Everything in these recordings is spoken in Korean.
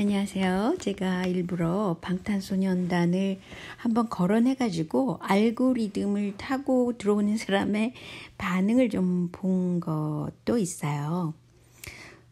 안녕하세요. 제가 일부러 방탄소년단을 한번 거론해가지고 알고리즘을 타고 들어오는 사람의 반응을 좀 본 것도 있어요.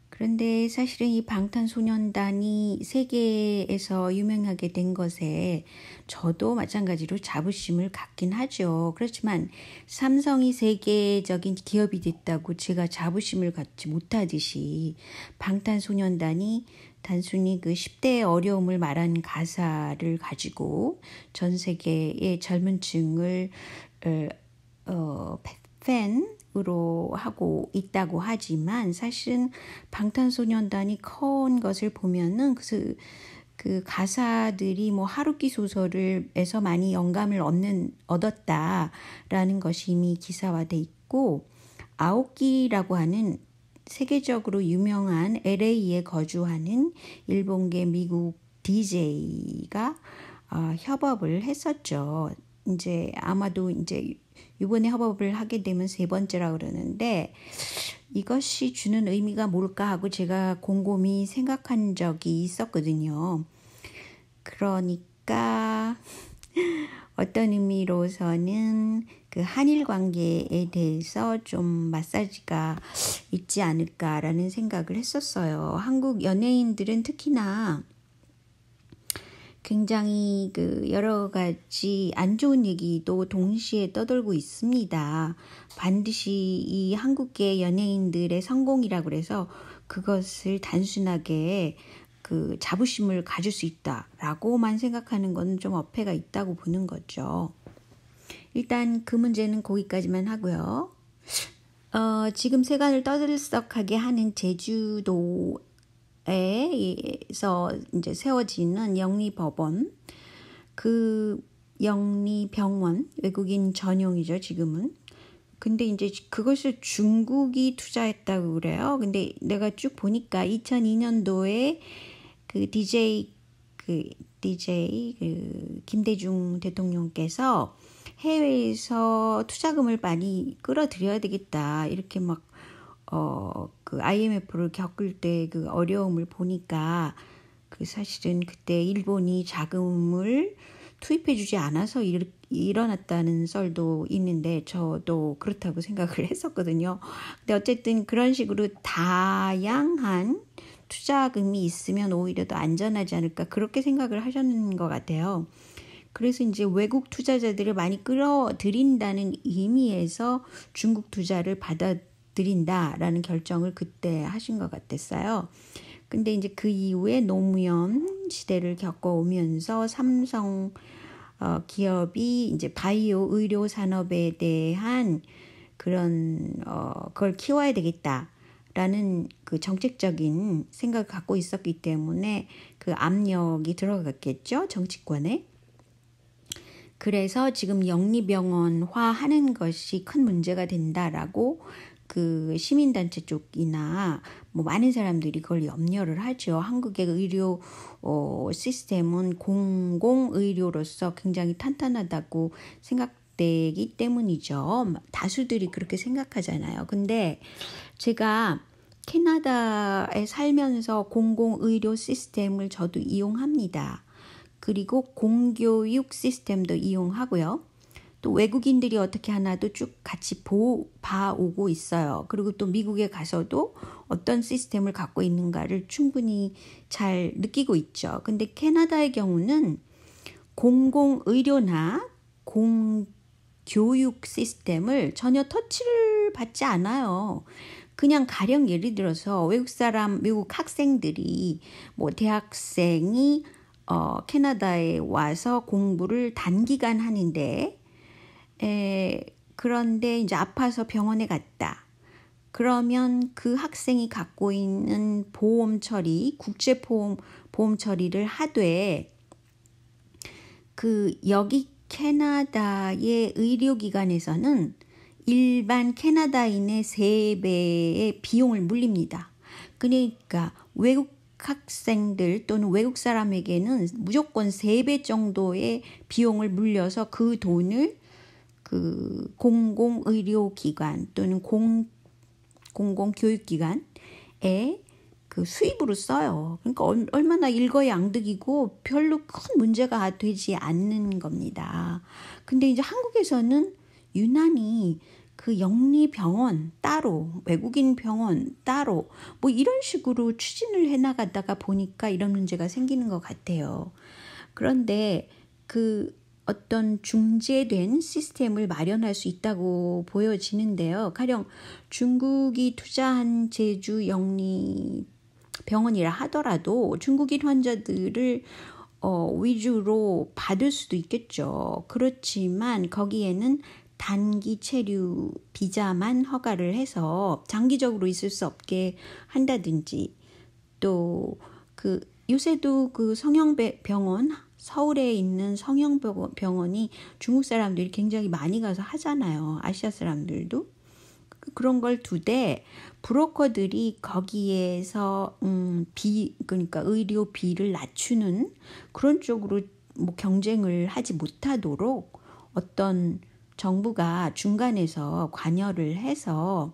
그런데 사실은 이 방탄소년단이 세계에서 유명하게 된 것에 저도 마찬가지로 자부심을 갖긴 하죠. 그렇지만 삼성이 세계적인 기업이 됐다고 제가 자부심을 갖지 못하듯이 방탄소년단이 단순히 그 10대의 어려움을 말한 가사를 가지고 전 세계의 젊은 층을 팬으로 하고 있다고 하지만 사실은 방탄소년단이 커온 것을 보면은 그 가사들이 뭐 하루키 소설에서 많이 영감을 얻었다라는 것이 이미 기사화돼 있고 아오키라고 하는 세계적으로 유명한 LA에 거주하는 일본계 미국 DJ가 협업을 했었죠. 이제 아마도 이제 이번에 협업을 하게 되면 3번째라 그러는데 이것이 주는 의미가 뭘까 하고 제가 곰곰이 생각한 적이 있었거든요. 그러니까 어떤 의미로서는 그 한일 관계에 대해서 좀 마사지가 있지 않을까라는 생각을 했었어요. 한국 연예인들은 특히나 굉장히 그 여러 가지 안 좋은 얘기도 동시에 떠돌고 있습니다. 반드시 이 한국계 연예인들의 성공이라고 그래서 그것을 단순하게 그 자부심을 가질 수 있다라고만 생각하는 건 좀 어폐가 있다고 보는 거죠. 일단 그 문제는 거기까지만 하고요. 지금 세간을 떠들썩하게 하는 제주도에서 이제 세워지는 영리법원, 그 영리병원, 외국인 전용이죠, 지금은. 근데 이제 그것을 중국이 투자했다고 그래요. 근데 내가 쭉 보니까 2002년도에 그 DJ 김대중 대통령께서 해외에서 투자금을 많이 끌어들여야 되겠다. 이렇게 막 그 IMF를 겪을 때 그 어려움을 보니까 그 사실은 그때 일본이 자금을 투입해주지 않아서 일어났다는 썰도 있는데 저도 그렇다고 생각을 했었거든요. 근데 어쨌든 그런 식으로 다양한 투자금이 있으면 오히려 더 안전하지 않을까 그렇게 생각을 하셨는 것 같아요. 그래서 이제 외국 투자자들을 많이 끌어들인다는 의미에서 중국 투자를 받아들인다라는 결정을 그때 하신 것 같았어요. 근데 이제 그 이후에 노무현 시대를 겪어오면서 삼성 기업이 이제 바이오 의료 산업에 대한 그런 그걸 키워야 되겠다라는 그 정책적인 생각을 갖고 있었기 때문에 그 압력이 들어갔겠죠, 정치권에. 그래서 지금 영리병원화하는 것이 큰 문제가 된다라고 그 시민단체 쪽이나 뭐 많은 사람들이 그걸 염려를 하죠. 한국의 의료 시스템은 공공의료로서 굉장히 탄탄하다고 생각되기 때문이죠. 다수들이 그렇게 생각하잖아요. 근데 제가 캐나다에 살면서 공공의료 시스템을 저도 이용합니다. 그리고 공교육 시스템도 이용하고요. 또 외국인들이 어떻게 하나도 쭉 같이 봐오고 있어요. 그리고 또 미국에 가서도 어떤 시스템을 갖고 있는가를 충분히 잘 느끼고 있죠. 근데 캐나다의 경우는 공공의료나 공교육 시스템을 전혀 터치를 받지 않아요. 그냥 가령 예를 들어서 외국 학생들이 뭐 대학생이 캐나다에 와서 공부를 단기간 하는데 그런데 이제 아파서 병원에 갔다. 그러면 그 학생이 갖고 있는 보험 처리, 국제 보험 처리를 하되 그 여기 캐나다의 의료기관에서는 일반 캐나다인의 3배의 비용을 물립니다. 그러니까 외국 학생들 또는 외국 사람에게는 무조건 3배 정도의 비용을 물려서 그 돈을 그 공공의료기관 또는 공공교육기관에 그 그 수입으로 써요. 그러니까 얼마나 일거양득이고 별로 큰 문제가 되지 않는 겁니다. 근데 이제 한국에서는 유난히 그 영리병원 따로, 외국인 병원 따로 뭐 이런 식으로 추진을 해나가다가 보니까 이런 문제가 생기는 것 같아요. 그런데 그 어떤 중재된 시스템을 마련할 수 있다고 보여지는데요. 가령 중국이 투자한 제주 영리 병원이라 하더라도 중국인 환자들을 위주로 받을 수도 있겠죠. 그렇지만 거기에는 단기 체류 비자만 허가를 해서 장기적으로 있을 수 없게 한다든지 또 그 요새도 그 성형병원 서울에 있는 성형병원이 중국 사람들이 굉장히 많이 가서 하잖아요. 아시아 사람들도. 그런 걸 두되 브로커들이 거기에서 그러니까 의료비를 낮추는 그런 쪽으로 뭐 경쟁을 하지 못하도록 어떤 정부가 중간에서 관여를 해서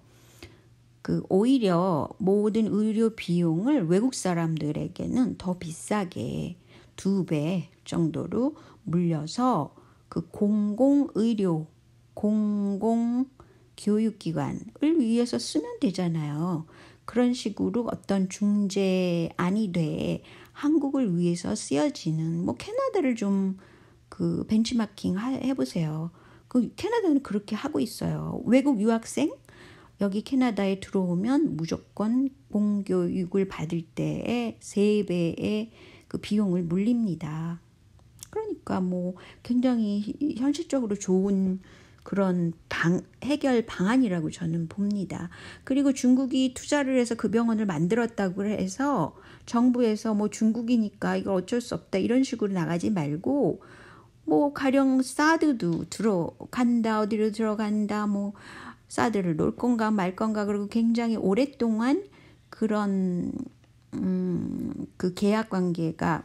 그 오히려 모든 의료 비용을 외국 사람들에게는 더 비싸게 2배 정도로 물려서 그 공공의료, 공공교육기관을 위해서 쓰면 되잖아요. 그런 식으로 어떤 중재안이 돼 한국을 위해서 쓰여지는 뭐 캐나다를 좀 그 벤치마킹 해보세요. 그 캐나다는 그렇게 하고 있어요. 외국 유학생 여기 캐나다에 들어오면 무조건 공교육을 받을 때에 3배의 그 비용을 물립니다. 그러니까 뭐 굉장히 현실적으로 좋은 그런 해결 방안이라고 저는 봅니다. 그리고 중국이 투자를 해서 그 병원을 만들었다고 해서 정부에서 뭐 중국이니까 이거 어쩔 수 없다 이런 식으로 나가지 말고 뭐 가령 사드도 들어간다 어디로 들어간다 뭐 사드를 놓을 건가 말 건가 그리고 굉장히 오랫동안 그런 그 계약 관계라고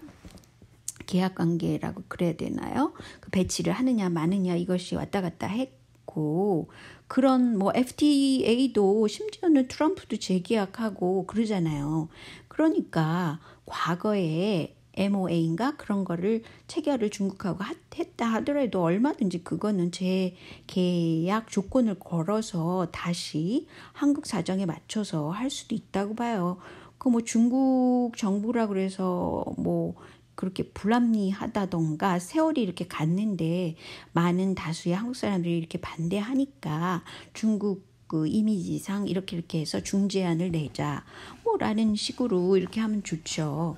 그래야 되나요? 그 배치를 하느냐 마느냐 이것이 왔다 갔다 했고 그런 뭐 FTA도 심지어는 트럼프도 재계약하고 그러잖아요. 그러니까 과거에 MOA인가 그런 거를 체결을 중국하고 했다 하더라도 얼마든지 그거는 재계약 조건을 걸어서 다시 한국 사정에 맞춰서 할 수도 있다고 봐요. 그 뭐 중국 정부라 그래서 뭐 그렇게 불합리하다던가 세월이 이렇게 갔는데 많은 다수의 한국 사람들이 이렇게 반대하니까 중국 그 이미지상 이렇게 해서 중재안을 내자 뭐라는 식으로 이렇게 하면 좋죠.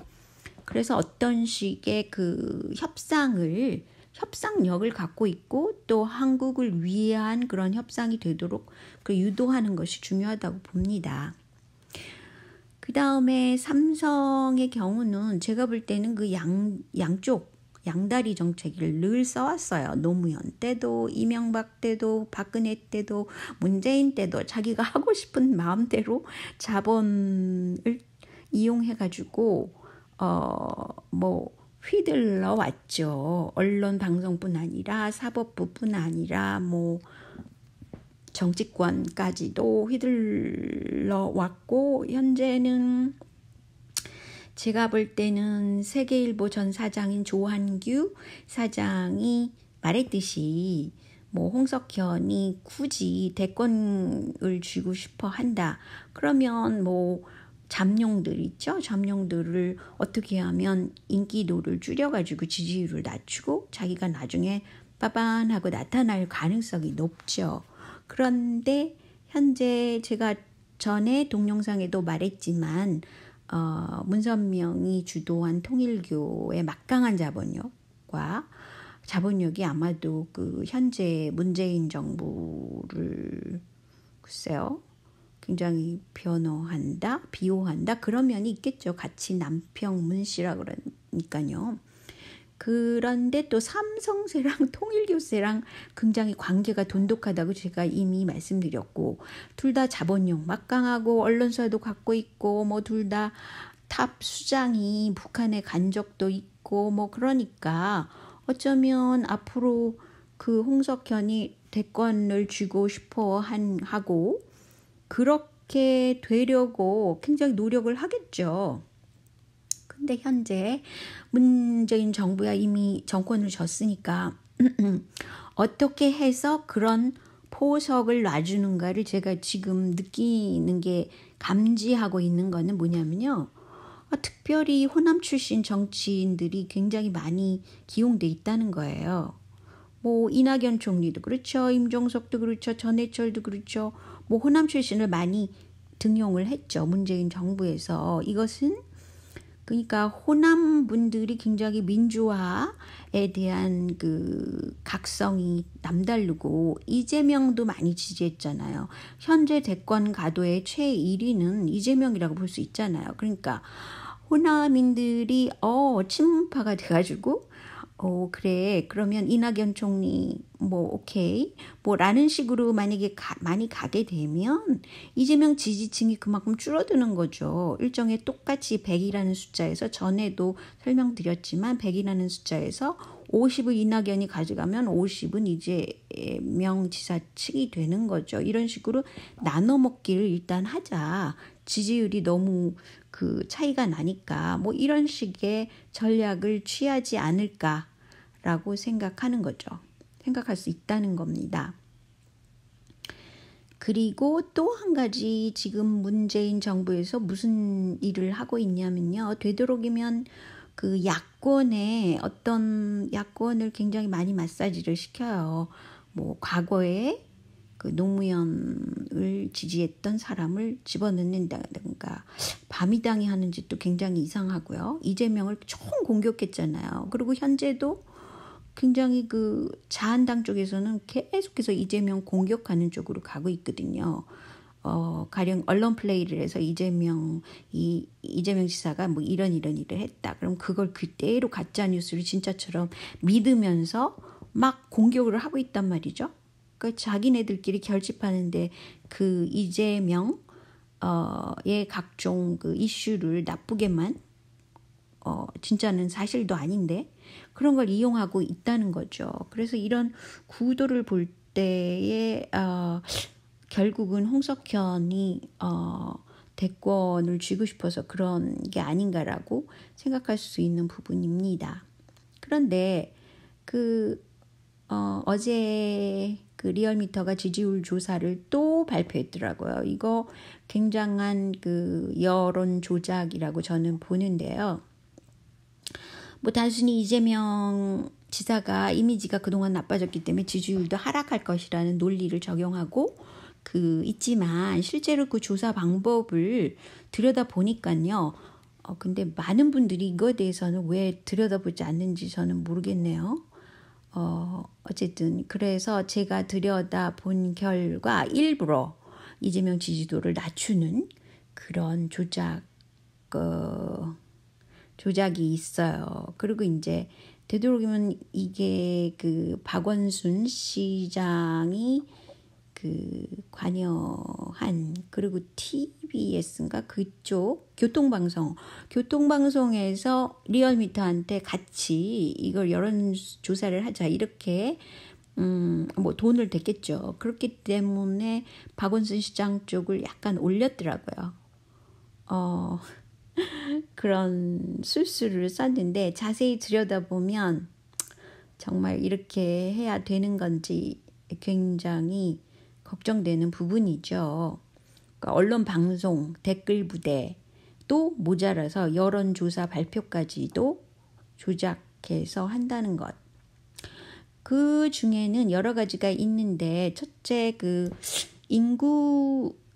그래서 어떤 식의 그 협상력을 갖고 있고 또 한국을 위한 그런 협상이 되도록 그 유도하는 것이 중요하다고 봅니다. 그 다음에 삼성의 경우는 제가 볼 때는 그 양쪽 양다리 정책을 늘 써왔어요. 노무현 때도 이명박 때도 박근혜 때도 문재인 때도 자기가 하고 싶은 마음대로 자본을 이용해가지고 뭐 휘둘러 왔죠. 언론 방송뿐 아니라 사법부뿐 아니라 뭐 정치권까지도 휘둘러 왔고 현재는 제가 볼 때는 세계일보 전 사장인 조한규 사장이 말했듯이 뭐 홍석현이 굳이 대권을 쥐고 싶어 한다. 그러면 뭐 잠룡들 있죠. 잠룡들을 어떻게 하면 인기도를 줄여가지고 지지율을 낮추고 자기가 나중에 빠반하고 나타날 가능성이 높죠. 그런데 현재 제가 전에 동영상에도 말했지만 문선명이 주도한 통일교의 막강한 자본력이 아마도 그 현재 문재인 정부를 글쎄요. 굉장히 비호한다 그런 면이 있겠죠. 같이 남평문씨라 그러니까요. 그런데 또 삼성세랑 통일교세랑 굉장히 관계가 돈독하다고 제가 이미 말씀드렸고 둘 다 자본력 막강하고 언론사도 갖고 있고 뭐 둘 다 탑 수장이 북한에 간 적도 있고 뭐 그러니까 어쩌면 앞으로 그 홍석현이 대권을 쥐고 싶어 하고 그렇게 되려고 굉장히 노력을 하겠죠. 근데 현재 문재인 정부야 이미 정권을 졌으니까 어떻게 해서 그런 포석을 놔주는가를 제가 지금 느끼는 게 감지하고 있는 거는 뭐냐면요. 특별히 호남 출신 정치인들이 굉장히 많이 기용돼 있다는 거예요. 뭐 이낙연 총리도 그렇죠. 임종석도 그렇죠. 전해철도 그렇죠. 뭐 호남 출신을 많이 등용을 했죠. 문재인 정부에서. 이것은 그러니까 호남 분들이 굉장히 민주화에 대한 그 각성이 남다르고 이재명도 많이 지지했잖아요. 현재 대권 가도의 최 1위는 이재명이라고 볼 수 있잖아요. 그러니까 호남인들이 친문파가 돼가지고 그래 그러면 이낙연 총리 뭐 오케이 뭐 라는 식으로 만약에 많이 가게 되면 이재명 지지층이 그만큼 줄어드는 거죠. 일종의 똑같이 100이라는 숫자에서 전에도 설명드렸지만 100이라는 숫자에서 50을 이낙연이 가져가면 50은 이재명 지사 측이 되는 거죠. 이런 식으로 나눠 먹기를 일단 하자. 지지율이 너무 그 차이가 나니까 뭐 이런 식의 전략을 취하지 않을까라고 생각하는 거죠. 생각할 수 있다는 겁니다. 그리고 또 한 가지 지금 문재인 정부에서 무슨 일을 하고 있냐면요. 되도록이면 그 야권에 어떤 야권을 굉장히 많이 마사지를 시켜요. 뭐 과거에 그 노무현을 지지했던 사람을 집어넣는다든가 바미당이 하는 짓도 굉장히 이상하고요. 이재명을 총 공격했잖아요. 그리고 현재도 굉장히 그 자한당 쪽에서는 계속해서 이재명 공격하는 쪽으로 가고 있거든요. 가령 언론 플레이를 해서 이재명 지사가 뭐 이런 일을 했다. 그럼 그걸 그대로 가짜 뉴스를 진짜처럼 믿으면서 막 공격을 하고 있단 말이죠. 그러니까 자기네들끼리 결집하는데 그 이재명의 각종 그 이슈를 나쁘게만 진짜는 사실도 아닌데 그런 걸 이용하고 있다는 거죠. 그래서 이런 구도를 볼 때에 결국은 홍석현이 대권을 쥐고 싶어서 그런 게 아닌가라고 생각할 수 있는 부분입니다. 그런데 어제 그 리얼미터가 지지율 조사를 또 발표했더라고요. 이거 굉장한 그 여론 조작이라고 저는 보는데요. 뭐 단순히 이재명 지사가 이미지가 그동안 나빠졌기 때문에 지지율도 하락할 것이라는 논리를 적용하고 있지만 실제로 그 조사 방법을 들여다보니까요. 근데 많은 분들이 이거에 대해서는 왜 들여다보지 않는지 저는 모르겠네요. 어쨌든 그래서 제가 들여다본 결과 일부러 이재명 지지도를 낮추는 그런 조작이 있어요. 그리고 이제 되도록이면 이게 그 박원순 시장이 그 관여한 그리고 TBS인가 그쪽 교통방송에서 리얼미터한테 같이 이걸 여론조사를 하자 이렇게 뭐 돈을 댔겠죠. 그렇기 때문에 박원순 시장 쪽을 약간 올렸더라고요. 그런 술수를 썼는데 자세히 들여다보면 정말 이렇게 해야 되는 건지 굉장히 걱정되는 부분이죠. 그러니까 언론 방송 댓글 부대도 모자라서 여론조사 발표까지도 조작해서 한다는 것. 그 중에는 여러 가지가 있는데 첫째 그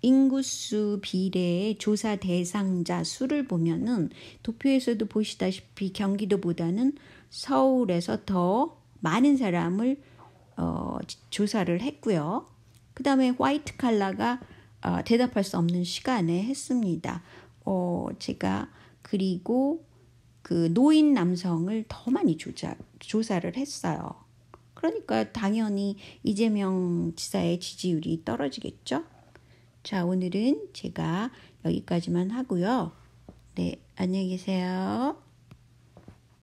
인구수 비례의 조사 대상자 수를 보면은 도표에서도 보시다시피 경기도보다는 서울에서 더 많은 사람을 조사를 했고요. 그 다음에 화이트 칼라가 대답할 수 없는 시간에 했습니다. 제가 그리고 그 노인 남성을 더 많이 조사를 했어요. 그러니까 당연히 이재명 지사의 지지율이 떨어지겠죠. 자, 오늘은 제가 여기까지만 하고요. 네, 안녕히 계세요.